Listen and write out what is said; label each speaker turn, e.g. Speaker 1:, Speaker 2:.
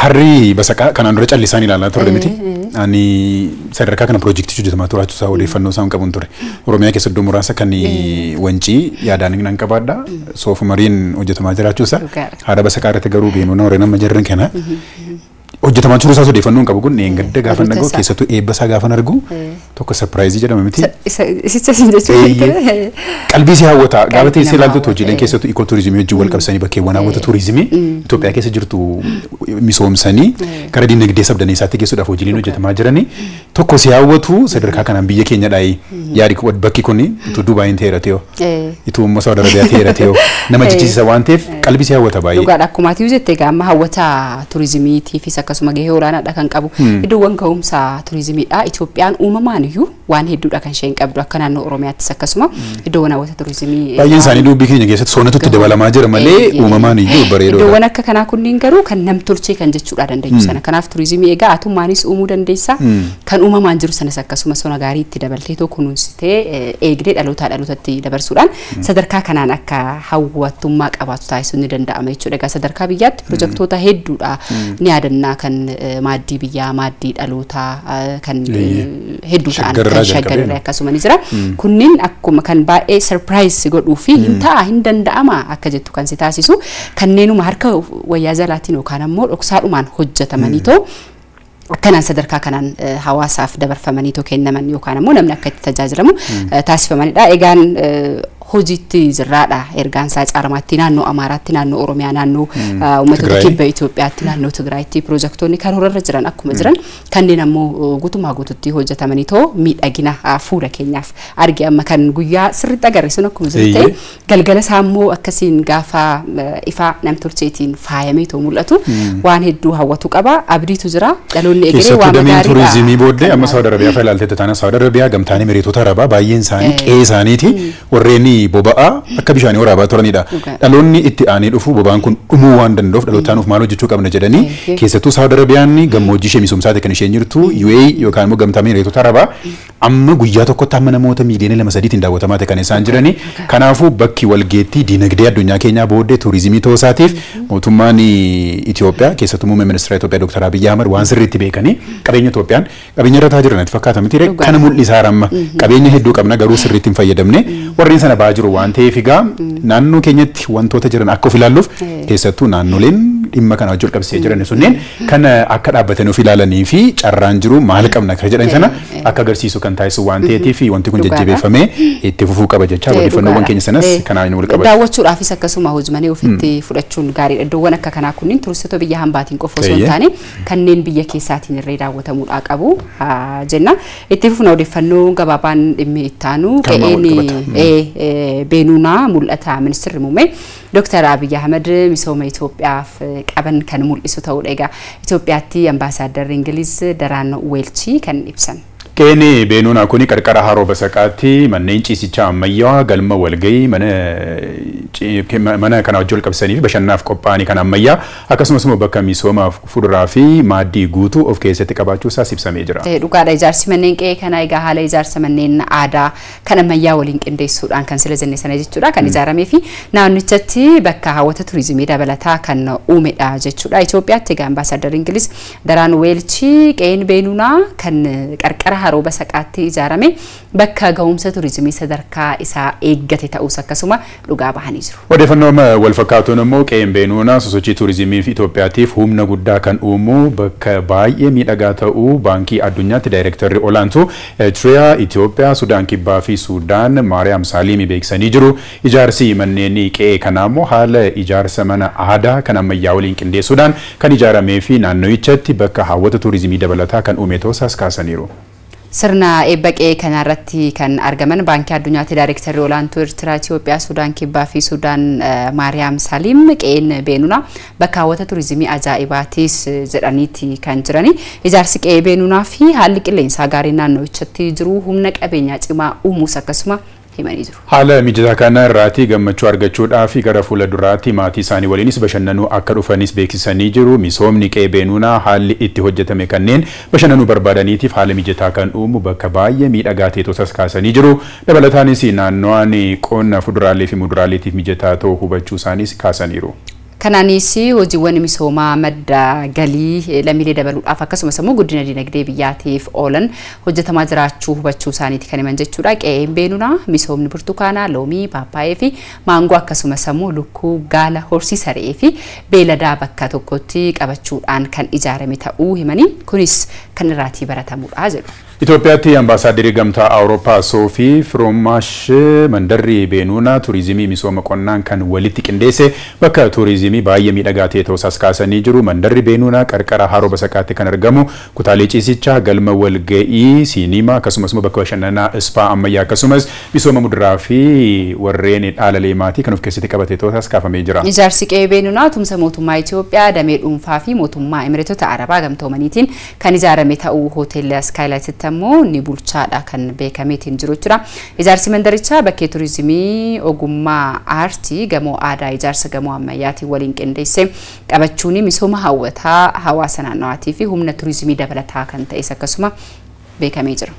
Speaker 1: Harri basaqaa kanaan dura callisaan ilaalaa turre miti. Ani sadarkaa kana piroojeektii hojjetamaa turaachu isaa odeeffannoo isaan qabuun ture. Oromiyaa keessa iddoo muraasa kan wancii yaadaan nan qabaadha. Soofumariin hojjetamaa jiraachuu isaa. Haadha basaqaa irratti garuu Beenuunaa warreen amma jirran kana. Hojjetamaa jiru isaas odeeffannoo qabu kun gaafa gaafa nagoo keessattuu eebba isaa gaafa argu tokko sarpiraayizii jedhama miti.
Speaker 2: Isicha sin jechuudha.
Speaker 1: Qalbii si hawwata gaafa ta'e ilaaltu hojiileen keessattuu ikooturizimii wajjin wal qabsanii bakkeewwan hawwata turizimii Itoophiyaa keessa jirtu misoomsanii gara dinagdee sabdaneessaatti geessuudhaaf hojiileen hojjetamaa jiranii tokko si hawwatu sadarkaa kanaan biyya keenyadhaa yaadi bakki kun ituu Dubaayin ta'eera ta'oo ituu immoo Saawud Arabiyaa ta'eera ta'oo nama jechisiisa waan ta'eef qalbii si hawwata baay'ee.
Speaker 2: Dhugaadha akkuma ati jettee gaama hawwata turizimiitiifis akkasuma gahee olaanaadha kan qabu iddoowwan ga'umsa turizimiidha Itoophiyaan uumamaan iyyuu waan hedduudha kan isheen qabdu akka naannoo Oromiyaattis akkasuma iddoowwan hawwata turizimii
Speaker 1: baay'een isaanii dubbii keenya keessatti soonatutti dabalamaa jira malee uumamaan iyyuu bareedoodha.
Speaker 2: Iddoowwan akka kanaa kunniin garuu kan nam-tolchee kan jechuudha dandeenyu sana kanaaf turizimii egaa atummaanis uumuu dandeessa kan uumamaan jiru sanas akkasuma sona gaarii itti dabaltee kunuunsitee eegdee dhalootaa dhalootatti dabarsuudhaan sadarkaa kanaan akka hawwattummaa qabaatu taasisuu ni danda'ama jechuudha. Egaa sadarkaa biyyaatti piroojeektoota hedduudha ni yaadannaa kan maaddii biyyaa maaddii dhalootaa kan hedduu ta'an kan shaggarri akkasuma ni jira. Kunniin akkuma kan baay'ee sarpiraayis godhuu fi hin ta'a hin danda'ama akka jettu kan si taasisu kanneenuma harka wayyaa jalaatiin yookaan ammoo dhoksaadhumaan hojjetamanii too akkanaan sadarkaa kanaan hawaasaaf dabarfamanii too kennaman yookaan ammoo namni akka itti tajaajilamu taasifamanidha. Egaan hojiitti jirraadha ergaan isaa caarmaatti naannoo Amaaraatti naannoo Oromiyaa naannoo uummattoota kibba Itoophiyaatti naannoo Tigraayitti piroojeektoonni kan horarra jiran akkuma jiran kanneen ammoo guutumaa guututti hojjetamanii too miidhagina fuula keenyaaf argi amma kan guyyaa sirriitti agarsiisun akkuma jiru ta'e galgala isaa ammoo akkasiin gaafa ifaa namtolcheetiin faayamee too mul'atu waan hedduu hawwatu qaba abdiitu jira dhaloonni egeree waan gaarii
Speaker 1: turizimii booddee amma Saawud Arabiyaa fa ilaaltee taana Saawud Arabiyaa gamtaanii Miriitoota Arabaa baay'een isaanii qe'ee isaaniiti warreen boba'aa akka bishaanii waraabaa turanidha. Dhaloonni itti aanee dhufu boba'aan kun dhumuu waan danda'uuf dhalootaaniif maal hojjechuu qabna jedhanii keessattuu Saawud Arabiyaan gammoojjii ishee misoomsaati kan isheen jirtu UAE yookaan immoo gamtaa Miriitoota Arabaa amma guyyaa tokkotti amma namoota miiliyoona 2-3 daawwatamaa kan isaan jiranii. Kanaafuu bakki walgeettii dinagdee addunyaa keenyaa booddee turizimii toosaatiif mootummaan Itoophiyaa keessattuu muummee ministeera Itoophiyaa Dr. Abiy Ahmed waan sirriitti beekanii qabeenya Itoophiyaan qabeenya irra taa jiran fakkaata miti kana mul'isaa ramma qabeenya hedduu qabna garuu sirriitti hin fayyadamne warreen sana jiru waan ta'eef egaa naannoo keenyatti wantoota jiran akka of ilaalluuf keessattuu naannoleen dhimma kana wajjin qabsee jiran sunneen kan akka dhaabbatanii of ilaalanii fi carraan jiru maal qabna kan jedhan sana akka agarsiisu kan taasisu waan ta'eef wanti kun jajjabeeffamee itti fufuu qaba jecha odeeffannoowwan keenya sanas kanaan wal qabata.
Speaker 2: Daawwachuudhaafis akkasuma hojii ofitti fudhachuun gaariidha. Iddoowwan akka kanaa kunniin turistota biyya hambaatiin qofa osoo hin taane kanneen biyya keessaatiin irree daawwatamuudhaa qabu jenna. Itti fufna odeeffannoo gabaabaan dhimmi ittaanu Qe'een Beenuunaa mul'ata ministeerri muummee Dr. Abiy Ahmed misooma Itoophiyaaf qaban kan mul'isu ta'uudha. Egaa Itoophiyaatti ambaasaaddarri Ingiliz Daraan Weelchii kan ibsan.
Speaker 1: Qe'een Beenuunaa kuni qarqara haroo basaqaatti manneen ciisichaa ammayyaa galma walgahii mana kana wajjin qabsanii fi bashannanaaf qophaa'anii kan ammayyaa akkasumas immoo bakka misoomaaf fuduraa fi maaddii guutuu of keessatti qabaachuu isaa ibsamee jira.
Speaker 2: Dhugaadha ijaarsi manneen qe'ee kana egaa haala ijaarsa manneen aadaa kan ammayyaa waliin qindeessuudhaan kan sila jenne sana jechuudha kan ijaaramee fi naannichatti bakka hawwata turizimii dabalataa kan uumedha jechuudha. Itoophiyaatti egaa ambaasaaddarri Ingiliz Daraan Weelchii Qe'een Beenuunaa kan qarqara haroo basaqaatti ijaarame bakka ga'umsa turizimii sadarkaa isaa eeggate ta'us akkasuma dhugaa bahanii jiru.
Speaker 1: Odeeffannoo wal fakkaatuun immoo Qe'een Beenuunaa sosochii turizimii fi Itoophiyaatiif humna guddaa kan uumu bakka baay'ee miidhagaa ta'uu baankii addunyaatti daayirektarri olaantuu Eritiriyaa, Itoophiyaa, Sudaan Kibbaa fi Sudaan Maariyaam Saaliimii beeksisanii jiru. Ijaarsi manneen qe'ee kanaa immoo haala ijaarsa mana aadaa kan ammayyaa waliin qindeessuudhaan kan ijaaramee fi naannoyichatti bakka hawwata turizimii dabalataa kan uume ta'uusaas kaasaniiru.
Speaker 2: Sirna eebba qe'ee kanarratti kan argaman baankii addunyaatti daayirektarri olaantuu Eritiriyaa, Itoophiyaa, Sudaan Kibbaa fi Sudaan Maariyaam Saaliim Qe'een Beenuunaa bakka hawwata turizimii ajaa'ibaatis jedhaniiti kan jirani. Ijaarsi Qe'ee Beenuunaa fi haalli qilleensaa gaarii naannoyichatti jiru humna qabeenyaa cimaa uumuus akkasuma himanii jiru.
Speaker 1: Haala mijataa kana irratti gammachuu argachuudhaaf gara fuula duraatti maatii isaanii waliinis bashannanuu akka dhufanis beeksisanii jiru. Misoomni Qe'ee Beenuunaa haalli itti hojjetame kanneen bashannanuu barbaadaniitiif haala mijataa kan uumu bakka baay'ee miidhagaa ta'es kaasanii jiru. Dabalataanis naannoon qonna fuduraalee fi muduraaleetiif mijataa ta'uu hubachuu isaanis kaasaniiru.
Speaker 2: Kanaanis hojiiwwan misoomaa madda galii lammiilee dabaluudhaaf akkasumas immoo guddina dinagdee biyyaatiif oolan hojjetamaa jiraachuu hubachuu isaaniiti kan himan jechuudha. Qe'een Beenunaa misoomni burtukaanaa, loomii, paappaayee fi maangoo akkasumas immoo lukkuu, gaala, horsiisa re'ee fi beeladaa bakka tokkotti qabachuudhaan kan ijaarame ta'uu himanii kunis kan irraatii baratamudha jedhu.
Speaker 1: Itoophiyaatti ambaasaaddarii gamtaa Awurooppaa Soofii Firoomash mandarri Beenunaa turizimii misooma qonnaan kan walitti qindeesse bakka turizimii baay'ee miidhagaa ta'e ta'uusaas kaasanii jiru. Mandarri Beenunaa qarqara haroo Basaqaatti kan argamu kutaalee ciisichaa, galma walga'ii, siinimaa akkasumas bakka bashannanaa ispaa ammayyaa akkasumas misooma muduraa fi warreen dhaala leemaatii kan of keessatti qabate ta'uusaas kaafamee jira.
Speaker 2: Ijaarsi Qe'ee Beenunaa tumsa mootummaa Itoophiyaa damee dhuunfaa fi mootummaa Emireetota Arabaa gamtoomaniitiin kan ijaarame ta'uu hoteela Skylight ammoo ni bulchaadha kan beekameetiin jiru jira. Ijaarsi mandarichaa bakkee turizimii ogummaa aartii gamoo aadaa ijaarsa gamoo ammayyaatiin waliin qindeesse qabachuun misooma hawwataa hawaasa naannawaatii fi humna turizimii dabalataa kan ta'es akkasuma beekamee jira.